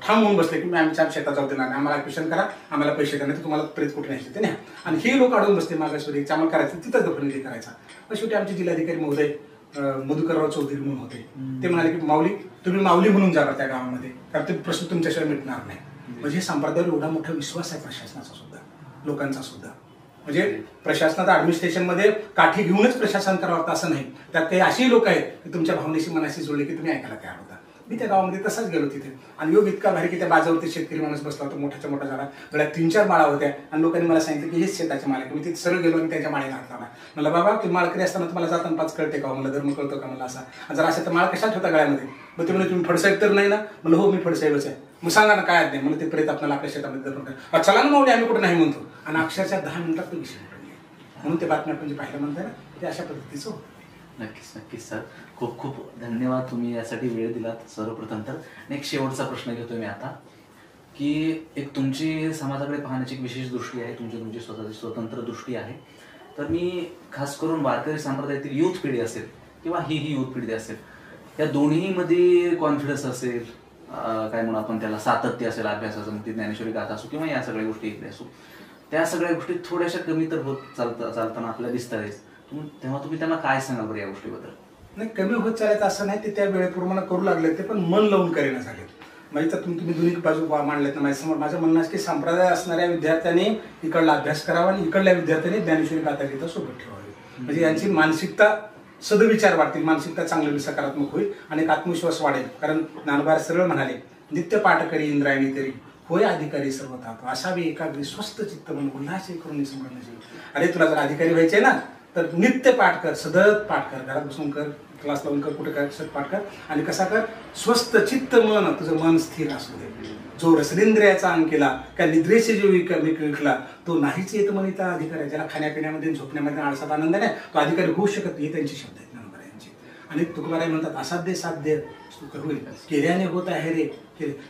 ठाम होऊन बसले की मी आमच्या शेतात जाऊ देणार नाही, आम्हाला ॲक्विशन करा, आम्हाला पैसे देणार, तुम्हाला प्रेत कुठे न्यायचे ते न्या. आणि हे लोक अडवून बसले मागासवर्गीय, आम्हाला करायचं तिथंच दफनविधी करायचा. पण शेवटी आमचे जिल्हाधिकारी महोदय मधुकरराव चौधरी म्हणून होते. ते म्हणाले की माऊली तुम्ही माऊली म्हणून जा त्या गावामध्ये, कारण ते प्रश्न तुमच्याशिवाय मिटणार नाही. म्हणजे संप्रदायावर एवढा मोठा विश्वास आहे प्रशासनाचा सुद्धा, लोकांचा सुद्धा. म्हणजे प्रशासनाचा ऍडमिनिस्ट्रेशनमध्ये काठी घेऊनच प्रशासन करावं असं नाही. त्यात काही अशी लोक आहेत की तुमच्या भावनेशी मनाशी जुळले की तुम्ही ऐकायला तयार होता. मी त्या गावामध्ये तसाच गेलो तिथे आणि योग इतका भारी की त्या बाजावरती शेतकरी माणूस बसला होता, मोठ्याच्या मोठ्या झाडा, गळ्यात 3-4 माळा होत्या आणि लोकांनी मला सांगितलं की हेच शेताचे माळ आहे. मी तिथे सरळ गेलो आणि त्याच्या माळेला हात लावला. म्हणलं बाबा तुम्ही माळकरी असताना तुम्हाला जाताना 5 कळते का, मला धर्म कळतो का, मला असा जर असेल तर माळ कशात होता गळ्यामध्ये. मग ते म्हणजे तुम्ही फडसाहेब तर नाही ना. म्हणलं हो मी फडसाहेबच आहे. मग सांगा ना काय नाही. म्हणलं ते प्रेत आपल्याला आपल्या शेतामध्ये दफन करा. चला ना माऊली आम्ही कुठे नाही म्हणतो. आणि अक्षरशः 10 मिनिटात तो विषय म्हणून ते बातम्या आपण जे पाहिलं म्हणताय ना ते अशा पद्धतीचं होतं. नक्कीच सर, खूप खूप धन्यवाद, तुम्ही यासाठी वेळ दिलात सर्वप्रथम तर. एक शेवटचा प्रश्न घेतो मी आता, की एक तुमची समाजाकडे पाहण्याची एक विशेष दृष्टी आहे, तुमची स्वतःची स्वतंत्र दृष्टी आहे. तर मी खास करून वारकरी संप्रदायातील युथ पिढी असेल किंवा ही युथ पिढी असेल, या दोन्हीमध्ये कॉन्फिडन्स असेल, काय म्हणून आपण त्याला सातत्य असेल अभ्यासाचं, मग ती ज्ञानेश्वरी गाथा असो किंवा या सगळ्या गोष्टी इकडे असो, त्या सगळ्या गोष्टी थोड्याशा कमी तर होत चालताना आपल्याला दिसतातच. तेव्हा तुम्ही त्यांना काय सांगाल बरं या गोष्टीबद्दल? नाही, कमी होत चालायचं असं नाही. ते त्या वेळेप्रमाणे करू लागले, ते पण मन लावून करेना झाले. म्हणजे तर तुम्ही दोन्ही बाजू मांडलेत ना माझ्यासमोर. माझं म्हणणं आहे की संप्रदाय असणाऱ्या विद्यार्थ्यांनी इकडला अभ्यास करावा आणि इकडल्या विद्यार्थ्यांनी ज्ञानेश्वरी गाथा गीता सोबत ठेवावी. म्हणजे यांची मानसिकता सदविचार वाढतील, मानसिकता चांगली सकारात्मक होईल आणि एक आत्मविश्वास वाढेल. कारण ज्ञानोबा सरळ म्हणाले, नित्य पाठ करी इंद्रायणी तरी होय अधिकारी सर्वथा, असावी एकाग्री स्वस्थ चित्त मन उल्हास करून स्मरण. अरे तुला जर अधिकारी व्हायचे ना तर नित्य पाठ कर, सतत पाठ कर, घरात बसून कर, क्लास लावून कर, कुठे काय सतत पाठ कर. आणि कसा कर, स्वस्थ चित्त मन, तुझं मन स्थिर असू दे. जो रसनेंद्रियाचा अंग केला त्या निद्रेचे जो विकला तो नाहीच येत म्हणता अधिकारी. ज्याला खाण्यापिण्यामध्ये झोपण्यामध्ये आळसात आनंद नाही तो अधिकारी होऊ शकत नाही. हे त्यांचे शब्द आहेत ज्ञानोबारायांचे. आणि तुकोबाराय म्हणतात असाध्य साध्य होईल, केल्याने होत आहे रे,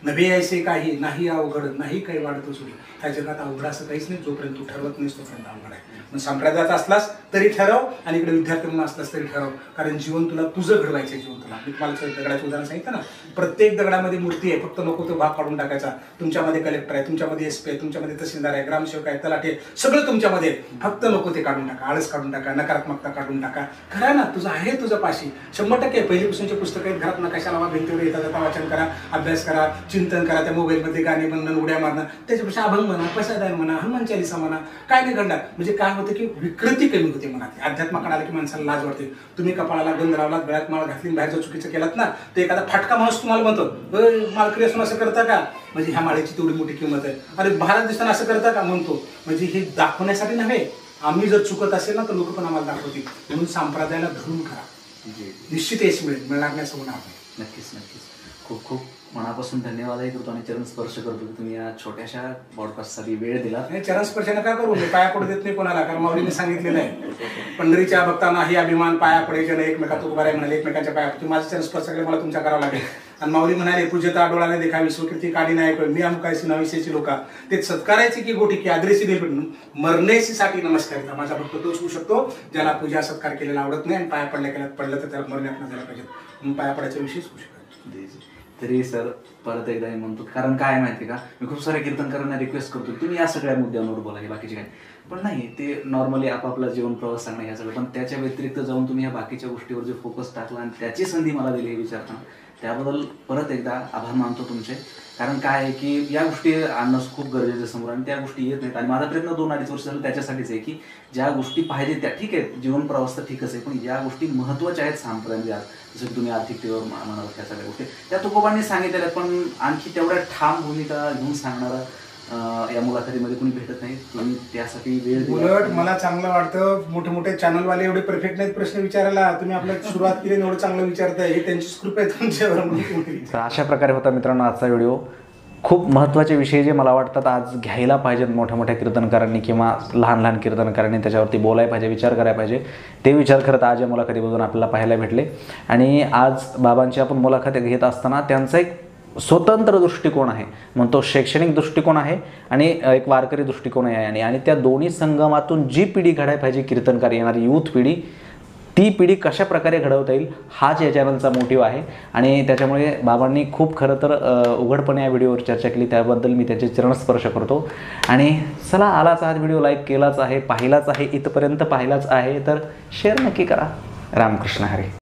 नभे ऐसे काही नाही अवघड, नाही काही वाढतो सुरू. त्या जगात अवघड असं काहीच नाही, जोपर्यंत तू ठरवत नाहीस तोपर्यंत अवघड आहे. मग संप्रदायाचा असलास तरी ठरव आणि इकडे विद्यार्थी म्हणून असलास तरी ठरव, कारण जीवन तुला तुझं घडवायचं. जीवन तुला, मी तुम्हाला दगडाचं उदाहरण सांगितलं ना, प्रत्येक दगडामध्ये मूर्ती आहे, फक्त नको तो भाग काढून टाकायचा. तुमच्यामध्ये कलेक्टर आहे, तुमच्यामध्ये SP आहे, तुमच्यामध्ये तहसीलदार आहे, ग्रामसेवक आहे, तलाठी आहे, सगळं तुमच्यामध्ये आहे. फक्त नको ते काढून टाका, आळस काढून टाका, नकारात्मकता काढून टाका. खरं ना, तुझं आहे तुझं पाशी 100%. पहिलीपासूनचे पुस्तकं आहेत, घरात नकाशा लावा, भिंतीवर येता जाता वाचन करा, अभ्यास करा, चिंतन करा. त्या मोबाईलमध्ये गाणे म्हणणं, उड्या मारणं, त्याच्यापेक्षा अभंग म्हणा, पसायदान म्हणा, हनुमान चालीसा म्हणा, काय नाही घडणार. म्हणजे काय होतं की विकृती कमी होते मनात. अध्यात्माकडे आलं की माणसाला लाज वाटते. तुम्ही कपाळाला गंध लावलात, गळ्यात माळ घातली, बाहेर जर चुकीचं केलात ना तर एखादा फाटका माणूस तुम्हाला म्हणतो माळकरी असून असं करता का, म्हणजे ह्या माळेची तेवढी मोठी किंमत आहे. अरे भारत दिसताना असं करता का म्हणतो. म्हणजे हे दाखवण्यासाठी नव्हे, आम्ही जर चुकत असेल ना तर लोक पण आम्हाला दाखवतील. म्हणून संप्रदायाला धरून करा, निश्चित यश मिळणार नाही असं होणार नाही. नक्कीच. खूप खूप मनापासून धन्यवाद आहे करतो आणि चरण स्पर्श करतो की तुम्ही या छोट्याशा पॉडकास्टसाठी वेळ दिला. नाही, चरण स्पर्श नका करू, मी पाया पडू देत नाही कोणाला, कारण माऊलीने सांगितलेलं आहे पंढरीच्या भक्तांना ही अभिमान पाया पडायचे नाही. एकमेका तुकोबाराय म्हणाले एकमेकांच्या पाया, तुम्ही माझं चरण स्पर्श केलं मला तुमच्या करावं लागेल. आणि माऊली म्हणाले पूज्यता डोळ्याने देखावी स्वकीर्ती काढी नाही मी अमुकायची नवीशेची लोका ते सत्कारायची की गोठी की आदरेची देव मरणेची साठी नमस्कार. माझा भक्त तोच होऊ शकतो ज्याला पूजा सत्कार केलेला आवडत नाही आणि पाया पडल्या पडलं तर त्याला मरण्यात झाला पाहिजे, म्हणून पाया पडायचा विषयच होऊ शकतो. तरी सर परत एकदा मी म्हणतो, कारण काय माहिती का, मी खूप साऱ्या कीर्तनकारांना रिक्वेस्ट करतो तुम्ही या सगळ्या मुद्द्यांवर बोला, हे बाकीचे काय, पण नाही, ते नॉर्मली आपापला जीवन प्रवास सांगणं या सगळं, पण त्याच्या व्यतिरिक्त जाऊन तुम्ही या बाकीच्या गोष्टीवर जे फोकस टाकला आणि त्याची संधी मला दिली हे विचारताना, त्याबद्दल परत एकदा आभार मानतो तुमचे. कारण काय आहे की या गोष्टी आणणं खूप गरजेचं आहे समोर, आणि त्या गोष्टी येत नाहीत. आणि माझा प्रयत्न 2-2.5 वर्ष झालं त्याच्यासाठीच आहे की ज्या गोष्टी पाहिजे त्या ठीक आहेत, जीवन प्रवास तर ठीकच आहे, पण ज्या गोष्टी महत्त्वाच्या आहेत सांप्रदायिक, जसं की तुम्ही आर्थिकतेवर म्हणाल, त्या सगळ्या गोष्टी त्या तुकोबांनी सांगितलेल्या, पण आणखी तेवढ्या ठाम भूमिका घेऊन सांगणारा या मुलाखतीमध्ये कोणी भेटत नाही. तुम्ही त्यासाठी वेळ दिला. उलट मला चांगलं वाटतं, मोठे मोठे चॅनलवाले एवढे परफेक्ट नाहीत प्रश्न विचारायला, तुम्ही आपल्या सुरुवात केली एवढं चांगलं विचारताय, हे त्यांचीच कृपा आहे तुमच्यावर. तर अशा प्रकारे होता मित्रांनो आजचा व्हिडिओ. खूप महत्त्वाचे विषय जे मला वाटतात आज घ्यायला पाहिजेत मोठ्या मोठ्या कीर्तनकारांनी किंवा लहान लहान कीर्तनकारांनी, त्याच्यावरती बोलायला पाहिजे, विचार करायला पाहिजे, ते विचार करत आज या मुलाखतीमधून आपल्याला पाहायला भेटले. आणि आज बाबांची आपण मुलाखत घेत असताना त्यांचा एक स्वतंत्र दृष्टिकोन आहे, मग तो शैक्षणिक दृष्टिकोन आहे आणि एक वारकरी दृष्टिकोन आहे. आणि त्या दोन्ही संगमातून जी पिढी घडायला पाहिजे कीर्तनकार, येणारी यूथ पिढी, ती पिढी कशा प्रकारे घडवता येईल हाच या चॅनलचा मोटिव्ह आहे. आणि त्याच्यामुळे बाबांनी खूप खरं तर उघडपणे या व्हिडिओवर चर्चा केली, त्याबद्दल मी त्याचे चरणस्पर्श करतो. आणि चला, आलाच हा व्हिडिओ लाईक केलाच आहे, पाहिलाच आहे, इथपर्यंत पाहिलाच आहे, तर शेअर नक्की करा. रामकृष्ण हरी.